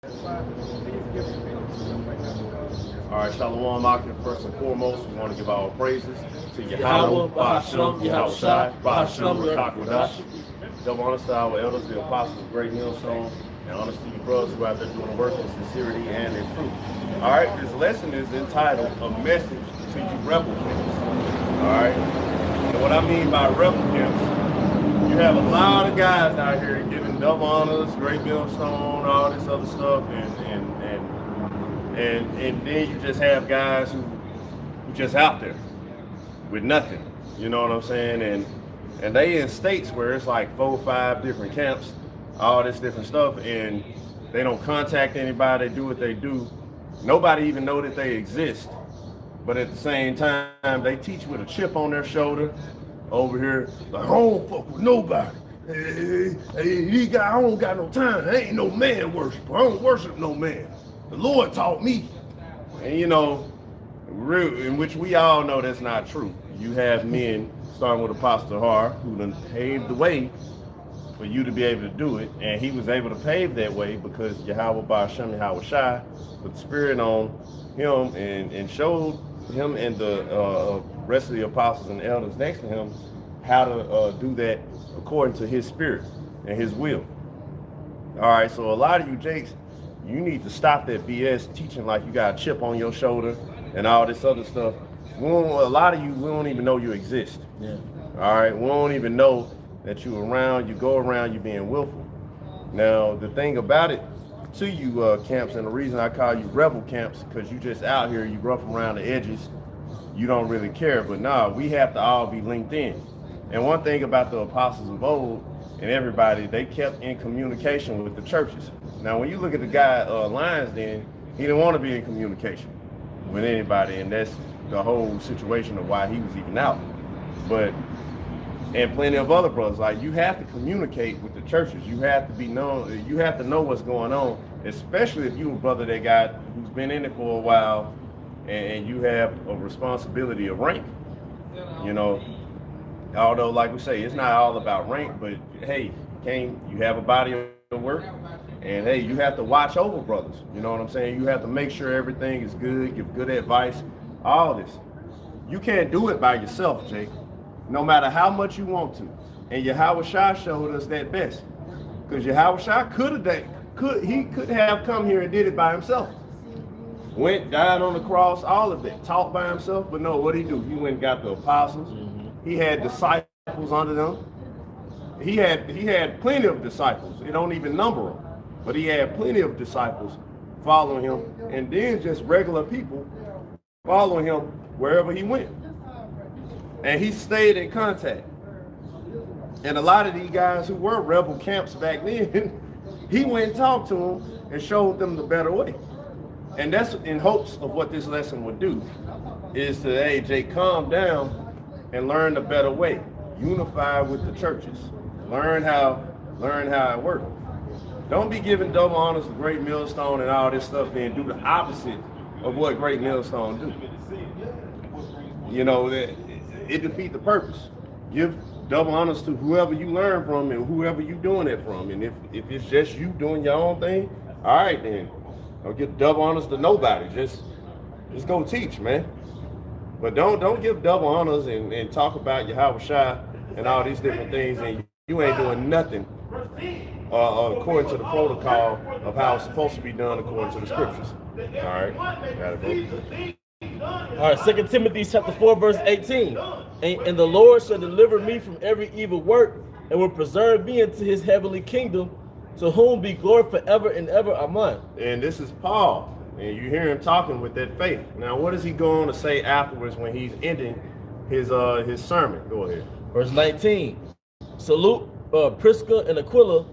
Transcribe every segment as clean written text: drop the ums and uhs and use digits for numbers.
All right, Shalom Akim. First and foremost, we want to give our praises to Yahweh, Bahasham, Yahweh Shai, Bahasham, Rakakwadash. Double honors to our elders, the apostles of Great Millstone, and honors to you brothers who are out there doing the work in sincerity and in truth. All right, this lesson is entitled A Message to You Rebel Camps. All right, and what I mean by rebel camps, you have a lot of guys out here giving double honors, Great Millstone, all this other stuff, and then you just have guys who just out there with nothing. You know what I'm saying? And they in states where it's like 4 or 5 different camps, all this different stuff, and they don't contact anybody, they do what they do. Nobody even know that they exist. But at the same time, they teach with a chip on their shoulder over here, like, I don't fuck with nobody. Hey, I don't got no time. I ain't no man worshiper. I don't worship no man. The Lord taught me. And you know, in which we all know that's not true. You have men, starting with Apostle Har, who done paved the way for you to be able to do it. And he was able to pave that way because Yahweh Bahasham, Yahweh Shai, put the spirit on him and showed him and the rest of the apostles and elders next to him how to do that according to his spirit and his will. All right, so a lot of you jakes, you need to stop that BS teaching like you got a chip on your shoulder and all this other stuff. A lot of you, we don't even know you exist. Yeah. All right, we don't even know that you around, you go around, you being willful. Now, the thing about it to you camps, and the reason I call you rebel camps, because you just out here, you rough around the edges, you don't really care. But nah, we have to all be linked in. And one thing about the apostles of old and everybody, they kept in communication with the churches. Now, when you look at the guy Lyons, then he didn't want to be in communication with anybody, and that's the whole situation of why he was even out. But and plenty of other brothers, like, you have to communicate with the churches. You have to be known. You have to know what's going on, especially if you a brother who's been in it for a while, and you have a responsibility of rank. You know, although, like we say, it's not all about rank, but hey, you have a body of work, and hey, you have to watch over brothers. You know what I'm saying? You have to make sure everything is good, give good advice, all this. You can't do it by yourself, Jake, no matter how much you want to. And Yahweh Shai showed us that best, because Yahweh Shai could have come here and did it by himself. Went, died on the cross, all of that, taught by himself. But no, what did he do? He went and got the apostles. He had disciples under them. He had plenty of disciples. It don't even number them, but he had plenty of disciples following him, and then just regular people following him wherever he went. And he stayed in contact. And a lot of these guys who were rebel camps back then, he went and talked to them and showed them the better way. And that's in hopes of what this lesson would do, is to, hey, Jay, calm down and learn the better way. Unify with the churches. Learn how it works. Don't be giving double honors to Great Millstone and all this stuff, then do the opposite of what Great Millstone do. You know, that it defeats the purpose. Give double honors to whoever you learn from and whoever you doing it from. And if it's just you doing your own thing, all right then. Don't give double honors to nobody. Just go teach, man. But don't give double honors and talk about Yahweh Shai and all these different things, and you ain't doing nothing according to the protocol of how it's supposed to be done according to the scriptures. All right, got it, bro. All right, 2 Timothy chapter 4, verse 18. And the Lord shall deliver me from every evil work and will preserve me into his heavenly kingdom, to whom be glory forever and ever. Amen. And this is Paul, and you hear him talking with that faith. Now, what does he go on to say afterwards when he's ending his sermon? Go ahead. Verse 19. Salute Prisca and Aquila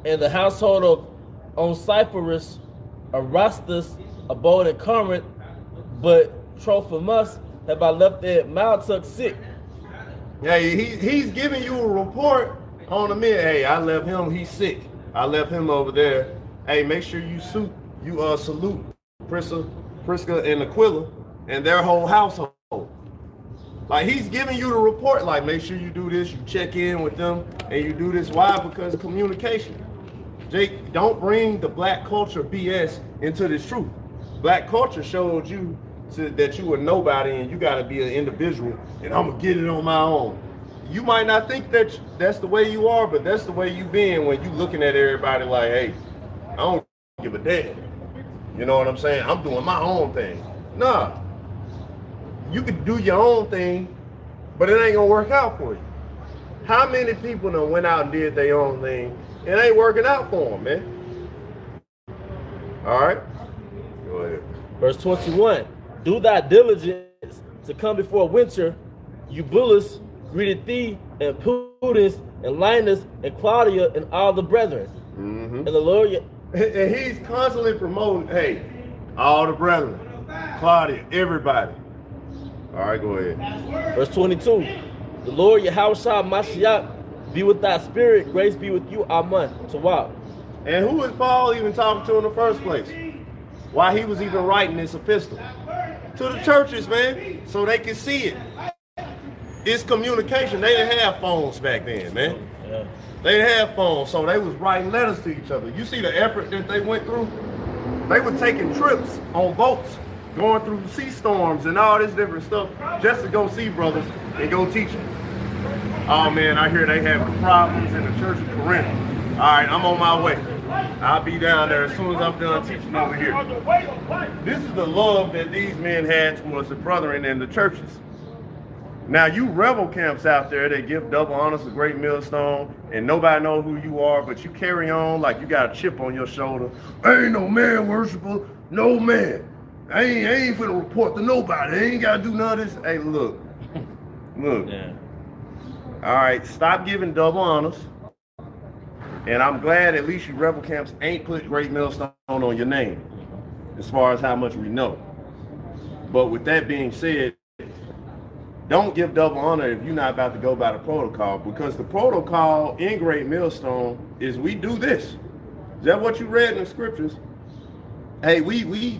and the household of Onesiphorus. Erastus abode in Corinth, but Trophimus have I left at Malta sick. Yeah, he's giving you a report on the men. Hey, I left him, he's sick. I left him over there. Hey, make sure you salute Prisca and Aquila and their whole household. Like, he's giving you the report, like, make sure you do this, you check in with them, and you do this. Why? Because of communication. Jake, don't bring the black culture BS into this truth. Black culture showed you that you were nobody and you got to be an individual and I'm going to get it on my own. You might not think that that's the way you are, but that's the way you been when you looking at everybody like, hey, I don't give a damn. You know what I'm saying? I'm doing my own thing. Nah. You could do your own thing, but it ain't going to work out for you. How many people done went out and did their own thing? It ain't working out for them, man. All right? Go ahead. Verse 21. Do thy diligence to come before winter. Eubulus greeted thee, and Pudens, and Linus, and Claudia, and all the brethren. Mm-hmm. And the Lord... And he's constantly promoting, hey, all the brethren, Claudia, everybody. All right, go ahead. Verse 22. The Lord Yahushua Mashiach be with thy spirit. Grace be with you. Amen. So wow. And who is Paul even talking to in the first place? Why he was even writing this epistle? To the churches, man, so they can see it. It's communication. They didn't have phones back then, man. Yeah. They didn't have phones, so they was writing letters to each other. You see the effort that they went through? They were taking trips on boats, going through sea storms and all this different stuff just to go see brothers and go teach them. Oh man, I hear they having problems in the church of Corinth. All right, I'm on my way. I'll be down there as soon as I'm done teaching over here. This is the love that these men had towards the brethren in the churches. Now you rebel camps out there that give double honors to Great Millstone and nobody know who you are, but you carry on like you got a chip on your shoulder. I ain't no man worshiper, no man. I ain't finna report to nobody. I ain't gotta do none of this. Hey, look. Yeah. All right, stop giving double honors. And I'm glad at least you rebel camps ain't put Great Millstone on your name, as far as how much we know. But with that being said, don't give double honor if you're not about to go by the protocol, because the protocol in Great Millstone is we do this. Is that what you read in the scriptures? Hey, we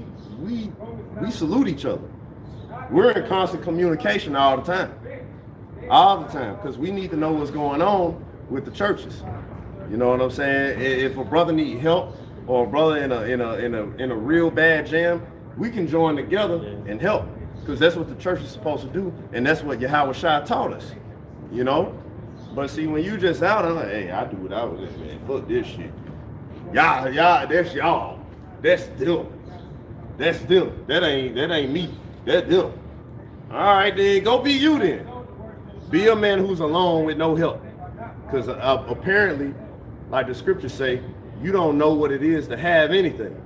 salute each other. We're in constant communication all the time. All the time, because we need to know what's going on with the churches. You know what I'm saying? If a brother need help or a brother in a real bad jam, we can join together and help. Because that's what the church is supposed to do, and that's what Yahushua taught us, you know? But see, when you just out, I'm like, hey, I do what I was in, man. Fuck this shit. Y'all, that's y'all. That's them. That's them. That ain't me. That's them. All right, then, go be you then. Be a man who's alone with no help. Because apparently, like the scriptures say, you don't know what it is to have anything.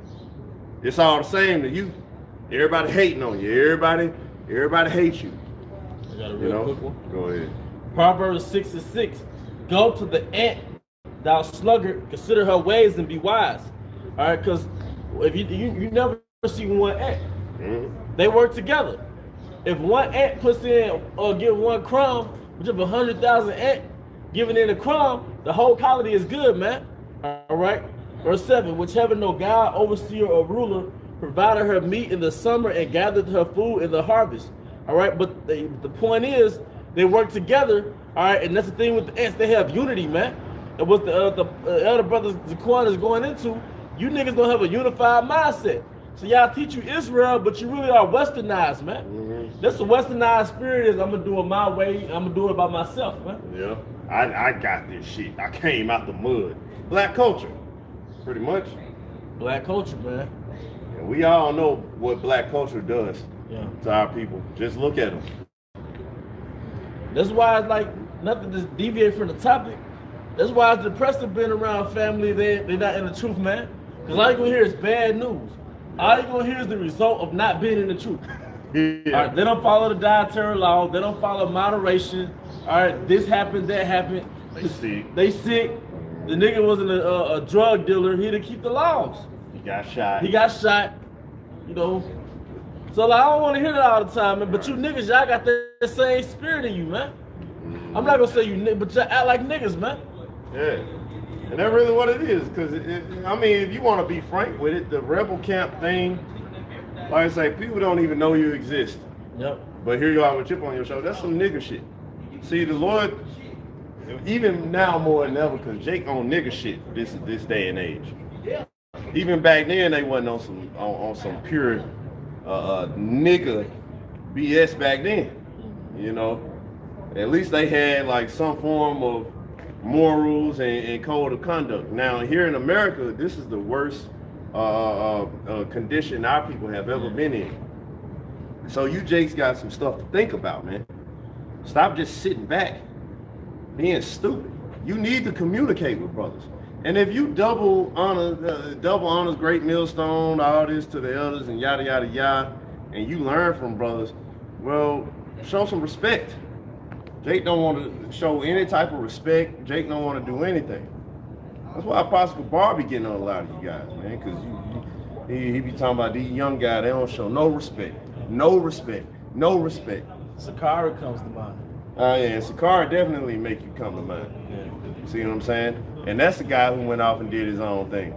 It's all the same to you. Everybody hating on you. Everybody hates you. I got a real quick one. Go ahead. Proverbs 6:6. Go to the ant, thou sluggard, consider her ways and be wise. All right, because if you never see one ant, they work together. If one ant puts in or give one crumb, which of 100,000 ant giving in a crumb, the whole colony is good, man. All right. Verse 7. Which having no God, overseer, or ruler, provided her meat in the summer and gathered her food in the harvest. All right, but the point is they work together. All right, and that's the thing with the ants, they have unity, man. And what the elder brother Zaquan is going into, you niggas don't have a unified mindset. So y'all teach you Israel, but you really are westernized, man. That's the westernized spirit is I'm gonna do it my way, I'm gonna do it by myself, man. Yeah, I got this shit. I came out the mud. Black culture, pretty much. Black culture, man. And we all know what black culture does to our people. Just look at them. That's why it's like nothing to deviate from the topic. That's why it's depressing being around family. They're not in the truth, man. Because all you're gonna hear is bad news. All you're gonna hear is the result of not being in the truth. Yeah. All right, they don't follow the dietary law. They don't follow moderation. All right, this happened, that happened. They sick. The nigga wasn't a drug dealer. He didn't keep the laws. He got shot. You know. So like, I don't want to hear that all the time, man. But you niggas, y'all got that same spirit in you, man. I'm not gonna say you niggas, but y'all act like niggas, man. Yeah. And that's really what it is. Because, I mean, if you want to be frank with it, the rebel camp thing, like I say, people don't even know you exist. Yep. But here you are with a chip on your shoulder. That's some nigga shit. See, the Lord, even now more than ever, because Jake on nigga shit this day and age. Even back then, they wasn't on some pure nigga BS back then. You know, at least they had like some form of morals and code of conduct. Now here in America, this is the worst condition our people have ever been in. So you Jake's got some stuff to think about, man. Stop just sitting back, being stupid. You need to communicate with brothers. And if you double honors Great Millstone, all this to the elders and yada yada yada, and you learn from brothers, well, show some respect. Jake don't want to show any type of respect. Jake don't want to do anything. That's why Apostle Bar be getting on a lot of you guys, man, because he be talking about these young guys, they don't show no respect. No respect. No respect. Sakara comes to mind. Yeah, Sakara definitely make you come to mind. Yeah. See what I'm saying? And that's the guy who went off and did his own thing.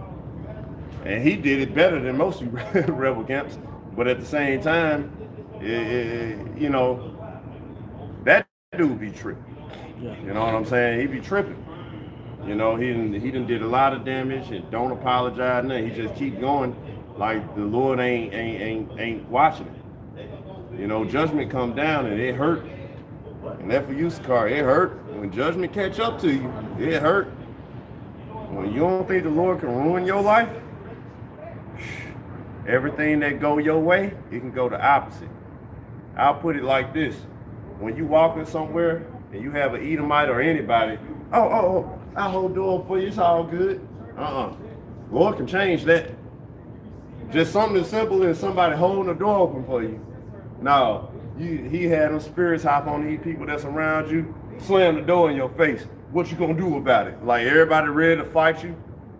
And he did it better than most rebel camps. But at the same time, you know, that dude be tripping. Yeah. You know what I'm saying? He be tripping. You know, he done did a lot of damage and don't apologize. Nothing. He just keep going like the Lord ain't watching it. You know, judgment come down and it hurt. And that for you, Sakar, it hurt. When judgment catch up to you, it hurt. When you don't think the Lord can ruin your life, everything that go your way, it can go the opposite. I'll put it like this. When you walking somewhere and you have an Edomite or anybody, oh, I'll hold the door for you, it's all good. Lord can change that. Just something as simple as somebody holding the door open for you. No, he had them spirits hop on these people that's around you, slam the door in your face. What you gonna do about it? Like everybody ready to fight you?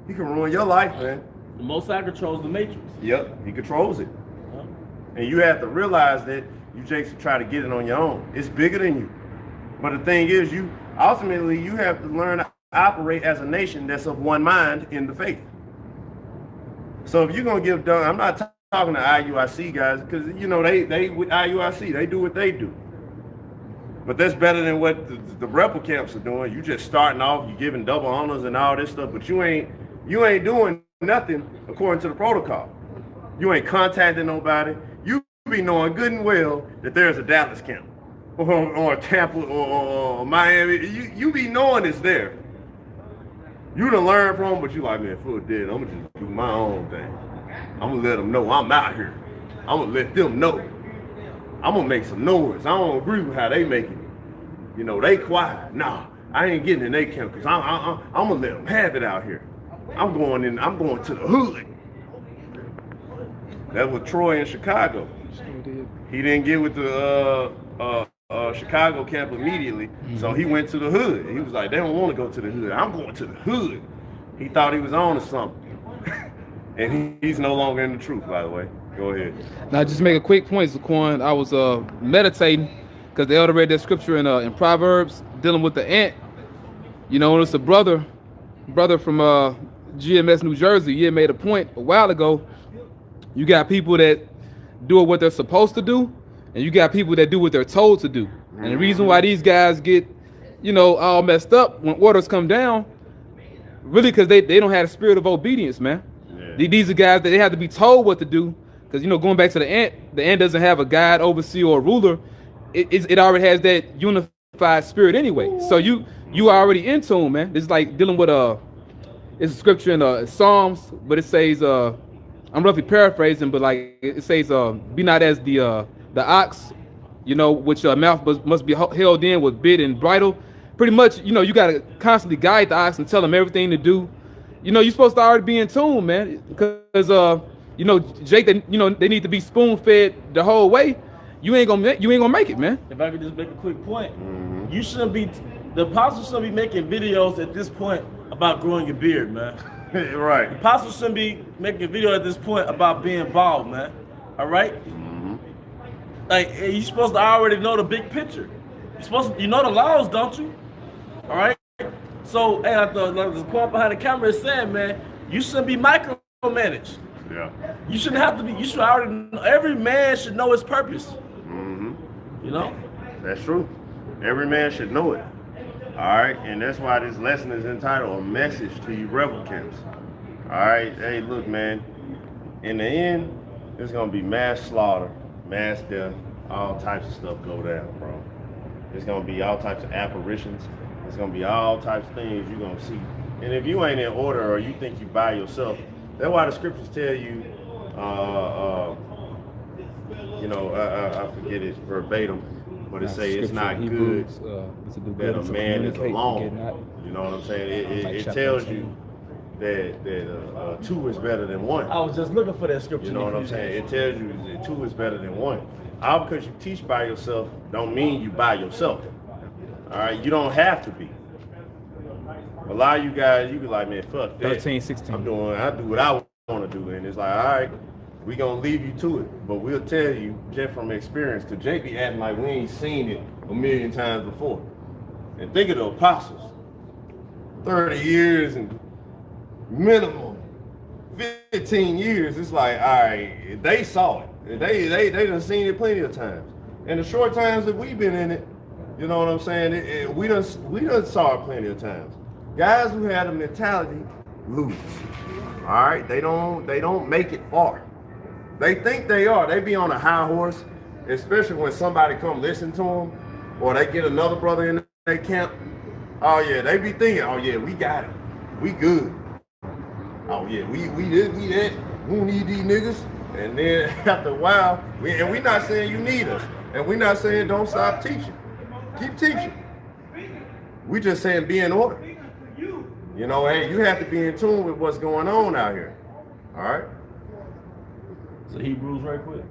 He can ruin your life, man. The Most High controls the matrix. Yep, he controls it. And you have to realize that you just try to get it on your own. It's bigger than you. But the thing is, you have to learn to operate as a nation that's of one mind in the faith. So if you're gonna give done, I'm not talking to IUIC guys, because you know they with IUIC, they do what they do. But that's better than what the rebel camps are doing. You just starting off, you giving double honors and all this stuff, but you ain't doing nothing according to the protocol. You ain't contacting nobody. You be knowing good and well that there's a Dallas camp or Tampa or Miami. You be knowing it's there. You done learn from them, but you like, man, fuck that. I'm gonna just do my own thing. I'm gonna let them know I'm out here. I'm gonna let them know. I'm gonna make some noise. I don't agree with how they make it. You know, they quiet. Nah, I ain't getting in their camp because I'm gonna let them have it out here. I'm going to the hood. That was Troy in Chicago. He didn't get with the Chicago camp immediately, so he went to the hood. He was like, they don't want to go to the hood. I'm going to the hood. He thought he was on to something. And he's no longer in the truth, by the way. Go ahead. Now, just make a quick point, Zaquan. I was meditating because the elder read that scripture in Proverbs dealing with the ant. You know, and it's a brother from GMS, New Jersey. He had made a point a while ago. You got people that do what they're supposed to do, and you got people that do what they're told to do. And the reason why these guys get, you know, all messed up when orders come down, really because they don't have a spirit of obedience, man. Yeah. These are guys that they have to be told what to do. Because, you know, going back to the ant doesn't have a guide, overseer, or ruler. It already has that unified spirit anyway. So you already in tune, man. It's like dealing with it's a scripture in Psalms, but it says, I'm roughly paraphrasing, but like it says, be not as the ox, you know, which mouth must be held in with bit and bridle. Pretty much, you know, you got to constantly guide the ox and tell them everything to do. You know, you're supposed to already be in tune, man, because you know, Jake, they need to be spoon-fed the whole way. You ain't gonna make it, man. If I could just make a quick point, you shouldn't be. The apostles shouldn't be making videos at this point about growing your beard, man. Right. The apostles shouldn't be making a video at this point about being bald, man. All right. Like you're supposed to already know the big picture. You know the laws, don't you? All right. So, hey, I thought the quote behind the camera is saying, man, you shouldn't be micromanaged. Yeah. You shouldn't have to be. You should already know. Every man should know his purpose. You know. That's true. Every man should know it. All right, and that's why this lesson is entitled "A Message to You Rebel Camps." All right, hey, look, man. In the end, there's gonna be mass slaughter, mass death, all types of stuff go down, bro. There's gonna be all types of apparitions. There's gonna be all types of things you're gonna see. And if you ain't in order or you think you by yourself, that's why the scriptures tell you, I forget it verbatim, but it say it's not good that a man is alone. You know what I'm saying? It tells you that two is better than one. I was just looking for that scripture. You know what I'm saying? It tells you that two is better than one. All because you teach by yourself don't mean you by yourself. All right, you don't have to be. A lot of you guys, you be like, man, fuck that. 13, 16. I do what I want to do, and it's like, all right, we gonna leave you to it, but we'll tell you just from experience, cause Jay be acting like we ain't seen it a million times before. And think of the apostles, 30 years and minimum 15 years. It's like, all right, they saw it. They done seen it plenty of times. And the short times that we've been in it, you know what I'm saying? We done saw it plenty of times. Guys who had a mentality lose. All right, they don't make it far. They think they are. They be on a high horse, especially when somebody come listen to them, or they get another brother in their camp. Oh yeah, they be thinking, oh yeah, we got it, we good. Oh yeah, we this, we that. We don't need these niggas. And then after a while, we not saying you need us, and we not saying don't stop teaching. Keep teaching. We just saying be in order. You know, hey, you have to be in tune with what's going on out here. All right. So Hebrews right quick.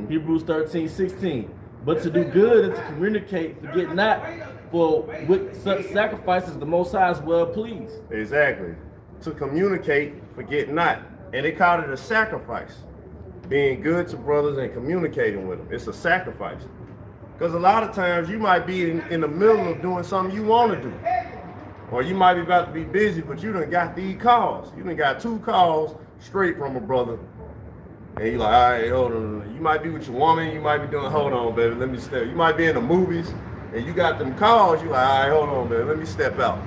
Hebrews 13:16. But to do good and to communicate, forget not, for with such sacrifices the Most High is well pleased. Exactly. To communicate, forget not. And they called it a sacrifice. Being good to brothers and communicating with them. It's a sacrifice. Because a lot of times you might be in the middle of doing something you want to do. Or you might be about to be busy, but you done got these calls. You done got 2 calls straight from a brother. And you like, all right, hold on. You might be with your woman, you might be doing, hold on, baby, let me step. You might be in the movies, and you got them calls, you like, all right, hold on, baby, let me step out.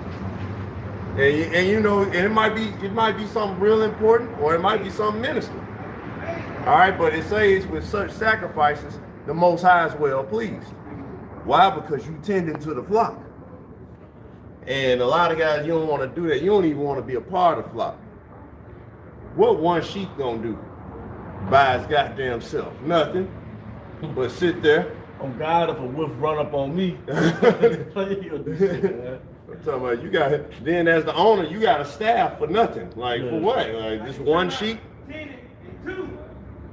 And you know, and it might be something real important, or it might be something minuscule. All right, but it says with such sacrifices, the Most High is well pleased. Why? Because you tending to the flock. And a lot of guys, you don't want to do that. You don't even want to be a part of the flock. What one sheep gonna do by his goddamn self? Nothing. But sit there. Oh God, if a wolf run up on me. I'm talking about you got, then as the owner, you got a staff for nothing. Like for what? Like just one sheep?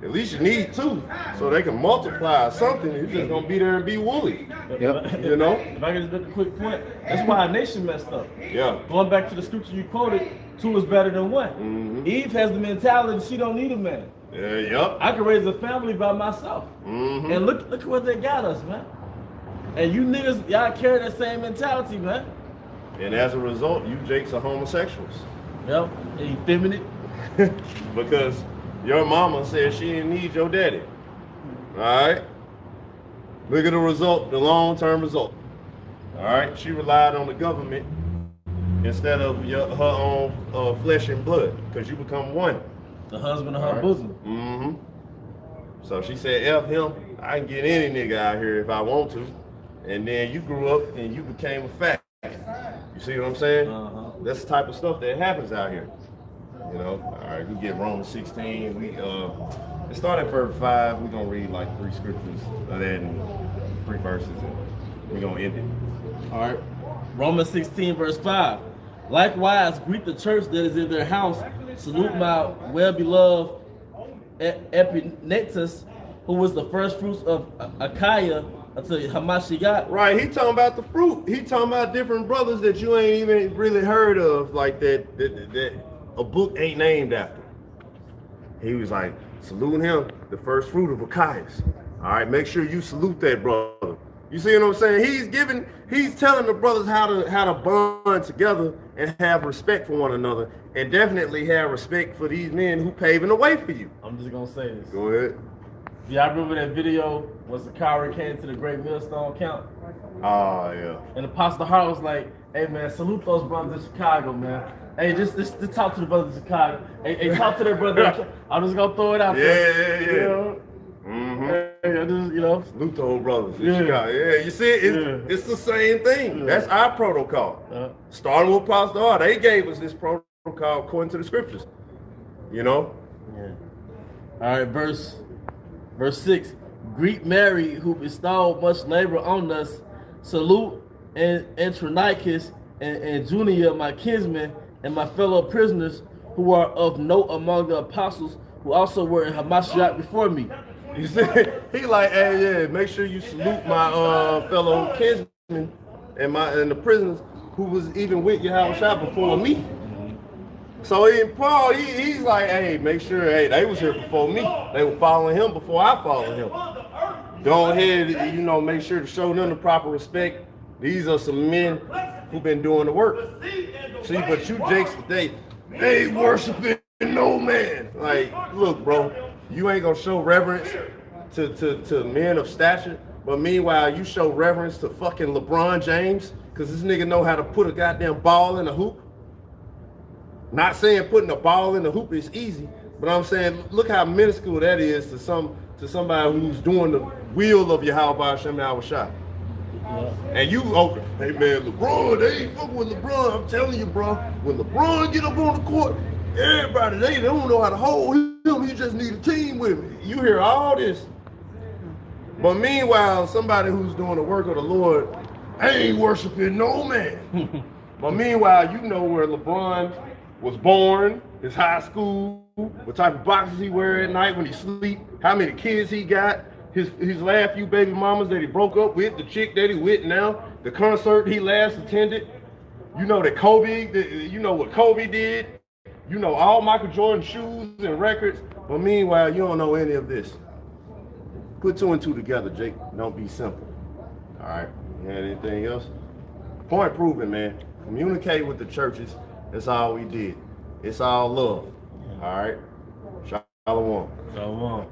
At least you need 2 so they can multiply or something. You're just gonna be there and be woolly. Yep. You know? If I can just make a quick point, that's why our nation messed up. Yeah. Going back to the scripture you quoted, 2 is better than 1. Eve has the mentality she don't need a man. Yeah, yep. I can raise a family by myself. And look what they got us, man. And you niggas, y'all carry that same mentality, man. And as a result, you jakes are homosexuals. Yep, and effeminate. Because your mama said she didn't need your daddy. All right? Look at the result, the long-term result. All right? She relied on the government instead of her own flesh and blood, because you become one. The husband of her bosom. So she said, F him, I can get any nigga out here if I want to. And then you grew up and you became a fat. You see what I'm saying? That's the type of stuff that happens out here. You know, all right, we get Romans 16. It started at verse 5. We're gonna read like 3 scriptures, and then 3 verses, and we're gonna end it. All right. Romans 16, verse 5. Likewise, greet the church that is in their house. Salute my well-beloved Epaenetus, who was the first fruits of Achaia until Hamashiach. Right, he talking about the fruit. He talking about different brothers that you ain't even really heard of, like that a book ain't named after. He was like, salute him, the first fruit of Achaeus. All right, make sure you salute that brother. You see what I'm saying? He's telling the brothers how to bond together and have respect for one another, and definitely have respect for these men who paving the way for you. I'm just gonna say this. Go ahead. Yeah, I remember that video when Zachariah came to the Great Millstone Camp. Oh yeah. And Apostle Hart was like, Hey man, salute those brothers in Chicago, man. Hey, just talk to the brothers in Chicago. Hey, talk to their brother. I'm just gonna throw it out there. Yeah. You know? Hey, I just, you know. Salute the old brothers in Yeah. Chicago. Yeah, you see, it's the same thing. Yeah. That's our protocol. Starting with Apostle R, they gave us this protocol according to the scriptures. You know? Yeah. All right, verse 6. Greet Mary, who bestowed much labor on us. Salute and Andronicus and Junia, my kinsmen, and my fellow prisoners, who are of note among the apostles, who also were in Hamashiach before me. You see, he like, hey, yeah, make sure you salute my fellow kinsmen and the prisoners who was even with Yahushua before me. So Paul, he's like, hey, make sure, hey, they was here before me. They were following him before I followed him. Go ahead, you know, make sure to show them the proper respect. These are some men who've been doing the work. See, but you jakes today, they worshiping no man. Like, look, bro, you ain't gonna show reverence to men of stature, but meanwhile, you show reverence to fucking LeBron James, because this nigga know how to put a goddamn ball in a hoop. Not saying putting a ball in the hoop is easy, but I'm saying look how minuscule that is to somebody who's doing the will of Yahweh Hashem Yahushua. And you, okay, hey man, LeBron, they ain't fucking with LeBron. I'm telling you, bro, when LeBron get up on the court, everybody, they don't know how to hold him. He just need a team with him. You hear all this. But meanwhile, somebody who's doing the work of the Lord ain't worshiping no man. But meanwhile, you know where LeBron was born, his high school, what type of boxes he wear at night when he sleep, how many kids he got, his last few baby mamas that he broke up with, the chick that he with now, the concert he last attended. You know that Kobe, you know what Kobe did. You know all Michael Jordan shoes and records. But meanwhile, you don't know any of this. Put two and two together, Jake. Don't be simple. All right. You had anything else? Point proven, man. Communicate with the churches. That's all we did. It's all love. All right. Shalom. Shalom.